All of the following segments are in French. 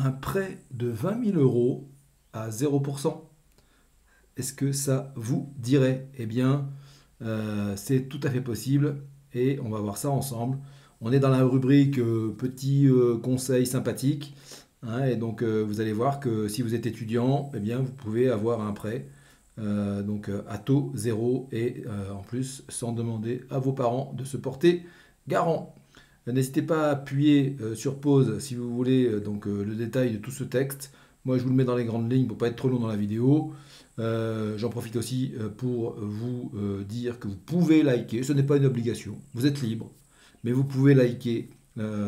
un prêt de 20 000 euros à 0%. Est-ce que ça vous dirait? Eh bien, c'est tout à fait possible et on va voir ça ensemble. On est dans la rubrique petits conseils sympathiques, hein, et donc vous allez voir que si vous êtes étudiant, eh bien, vous pouvez avoir un prêt à taux zéro et en plus sans demander à vos parents de se porter garant. N'hésitez pas à appuyer sur pause si vous voulez le détail de tout ce texte. Moi, je vous le mets dans les grandes lignes pour pas être trop long dans la vidéo. J'en profite aussi pour vous dire que vous pouvez liker. Ce n'est pas une obligation. Vous êtes libre, mais vous pouvez liker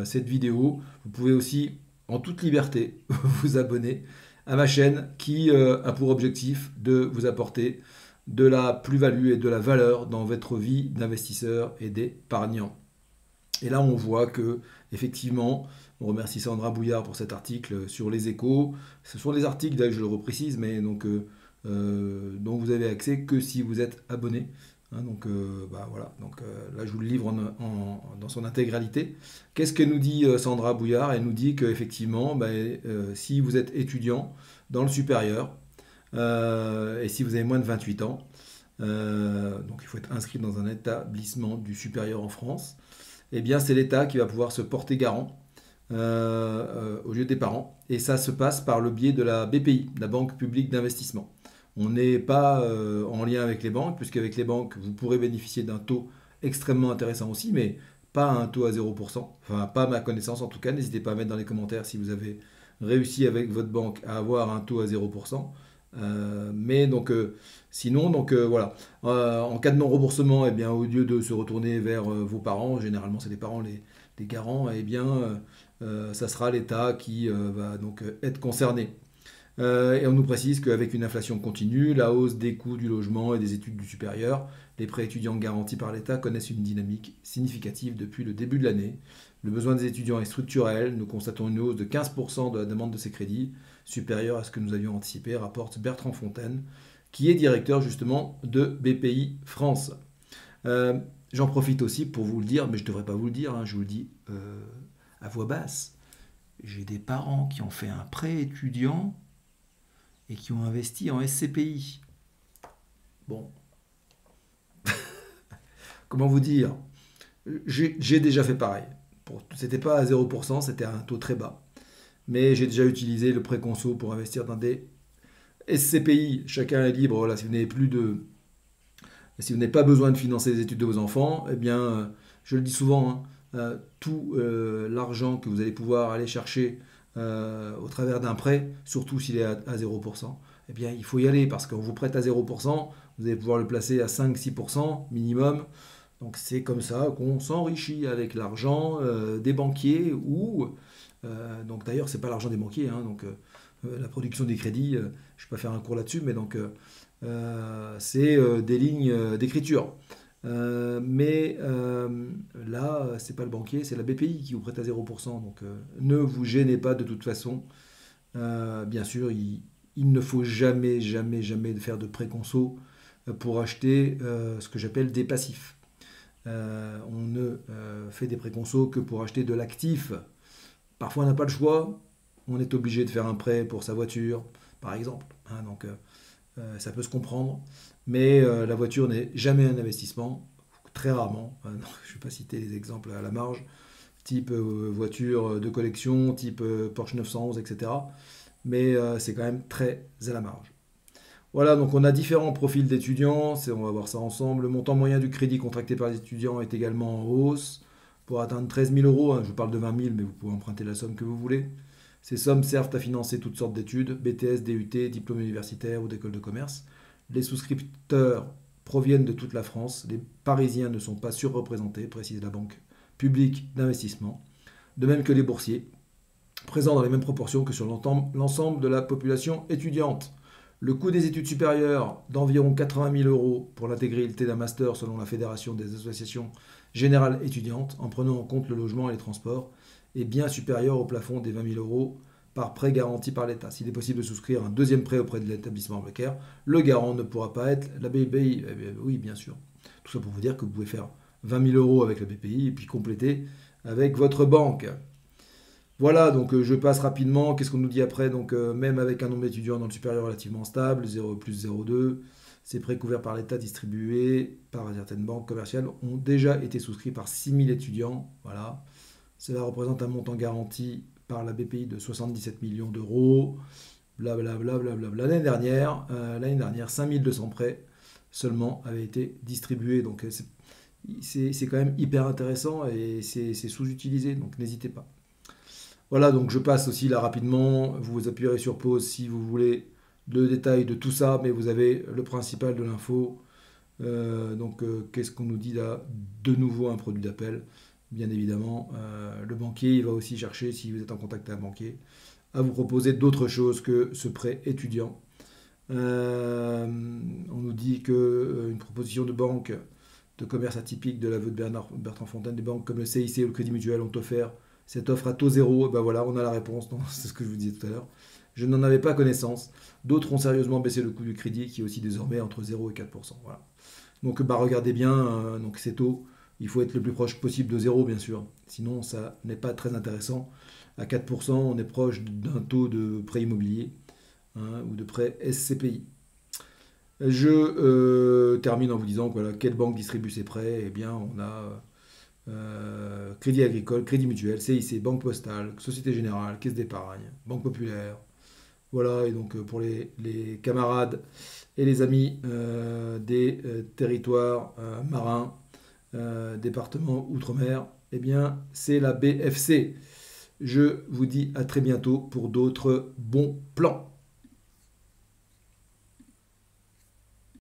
cette vidéo. Vous pouvez aussi, en toute liberté, vous abonner à ma chaîne qui a pour objectif de vous apporter de la plus-value et de la valeur dans votre vie d'investisseur et d'épargnant. Et là, on voit que, effectivement, on remercie Sandra Bouillard pour cet article sur les échos. Ce sont des articles, là, je le reprécise, mais dont vous avez accès que si vous êtes abonné. Hein, voilà. Là, je vous le livre dans son intégralité. Qu'est-ce que nous dit Sandra Bouillard? Elle nous dit qu'effectivement, si vous êtes étudiant dans le supérieur, et si vous avez moins de 28 ans, donc il faut être inscrit dans un établissement du supérieur en France, eh bien c'est l'État qui va pouvoir se porter garant au lieu des parents. Et ça se passe par le biais de la BPI, la Banque publique d'investissement. On n'est pas en lien avec les banques, puisqu'avec les banques, vous pourrez bénéficier d'un taux extrêmement intéressant aussi, mais pas un taux à 0%. Enfin, pas à ma connaissance en tout cas. N'hésitez pas à mettre dans les commentaires si vous avez réussi avec votre banque à avoir un taux à 0%. Sinon, voilà. En cas de non-remboursement, eh bien, au lieu de se retourner vers vos parents, généralement c'est les parents les garants, eh bien, ça sera l'État qui va donc être concerné. Et on nous précise qu'avec une inflation continue, la hausse des coûts du logement et des études du supérieur, les prêts étudiants garantis par l'État connaissent une dynamique significative depuis le début de l'année. Le besoin des étudiants est structurel. Nous constatons une hausse de 15% de la demande de ces crédits, supérieure à ce que nous avions anticipé, rapporte Bertrand Fontaine, qui est directeur justement de BPI France. J'en profite aussi pour vous le dire, mais je ne devrais pas vous le dire, hein, je vous le dis à voix basse. J'ai des parents qui ont fait un prêt étudiant et qui ont investi en SCPI. Bon, comment vous dire? J'ai déjà fait pareil. C'était pas à 0%, c'était à un taux très bas. Mais j'ai déjà utilisé le prêt conso pour investir dans des SCPI. Chacun est libre. Voilà, si vous n'avez pas besoin de financer les études de vos enfants, eh bien, je le dis souvent, hein, tout l'argent que vous allez pouvoir aller chercher au travers d'un prêt, surtout s'il est à 0%, eh bien, il faut y aller parce qu'on vous prête à 0%, vous allez pouvoir le placer à 5-6% minimum. Donc c'est comme ça qu'on s'enrichit avec l'argent des banquiers ou donc d'ailleurs c'est pas l'argent des banquiers, hein, la production des crédits, je ne vais pas faire un cours là-dessus, mais c'est des lignes d'écriture. Là, c'est pas le banquier, c'est la BPI qui vous prête à 0%. Donc ne vous gênez pas de toute façon. Bien sûr, il ne faut jamais, jamais, jamais faire de préconso pour acheter ce que j'appelle des passifs. On ne fait des préconsos que pour acheter de l'actif. Parfois, on n'a pas le choix. On est obligé de faire un prêt pour sa voiture, par exemple. Hein, ça peut se comprendre. Mais la voiture n'est jamais un investissement, très rarement. Non, je ne vais pas citer les exemples à la marge, type voiture de collection, type Porsche 911, etc. Mais c'est quand même très à la marge. Voilà, donc on a différents profils d'étudiants, on va voir ça ensemble. Le montant moyen du crédit contracté par les étudiants est également en hausse pour atteindre 13 000 euros. Hein, je vous parle de 20 000, mais vous pouvez emprunter la somme que vous voulez. Ces sommes servent à financer toutes sortes d'études, BTS, DUT, diplôme universitaire ou d'école de commerce. Les souscripteurs proviennent de toute la France. Les Parisiens ne sont pas surreprésentés, précise la Banque publique d'investissement. De même que les boursiers, présents dans les mêmes proportions que sur l'ensemble de la population étudiante. Le coût des études supérieures d'environ 80 000 euros pour l'intégralité d'un master selon la Fédération des associations générales étudiantes, en prenant en compte le logement et les transports, est bien supérieur au plafond des 20 000 euros par prêt garanti par l'État. S'il est possible de souscrire un deuxième prêt auprès de l'établissement bancaire, le garant ne pourra pas être la BPI. Oui, bien sûr. Tout ça pour vous dire que vous pouvez faire 20 000 euros avec la BPI et puis compléter avec votre banque. Voilà, donc je passe rapidement. Qu'est-ce qu'on nous dit après? Donc même avec un nombre d'étudiants dans le supérieur relativement stable, 0 plus 0,2, ces prêts couverts par l'État distribués par certaines banques commerciales ont déjà été souscrits par 6 000 étudiants. Voilà. Cela représente un montant garanti par la BPI de 77 millions d'euros. Blablabla, blablabla. L'année dernière, 5 200 prêts seulement avaient été distribués. Donc c'est quand même hyper intéressant et c'est sous-utilisé. Donc n'hésitez pas. Voilà, donc je passe aussi là rapidement. Vous appuyerez sur pause si vous voulez le détail de tout ça, mais vous avez le principal de l'info. Qu'est-ce qu'on nous dit là? De nouveau un produit d'appel. Bien évidemment, le banquier, il va aussi chercher, si vous êtes en contact avec un banquier, à vous proposer d'autres choses que ce prêt étudiant. On nous dit que une proposition de banque de commerce atypique de l'aveu de Bertrand Fontaine, des banques comme le CIC ou le Crédit Mutuel ont offert cette offre à taux zéro. Ben voilà, on a la réponse, c'est ce que je vous disais tout à l'heure. Je n'en avais pas connaissance. D'autres ont sérieusement baissé le coût du crédit, qui est aussi désormais entre 0 et 4%. Voilà. Donc regardez bien, donc ces taux, il faut être le plus proche possible de zéro, bien sûr. Sinon, ça n'est pas très intéressant. À 4%, on est proche d'un taux de prêt immobilier, hein, ou de prêt SCPI. Je termine en vous disant que, voilà, quelle banque distribue ses prêts? Eh bien, on a Crédit Agricole, Crédit Mutuel, CIC, Banque Postale, Société Générale, Caisse d'Épargne, Banque Populaire. Voilà, et donc pour les camarades et les amis des territoires marins, départements outre-mer, eh bien, c'est la BFC. Je vous dis à très bientôt pour d'autres bons plans.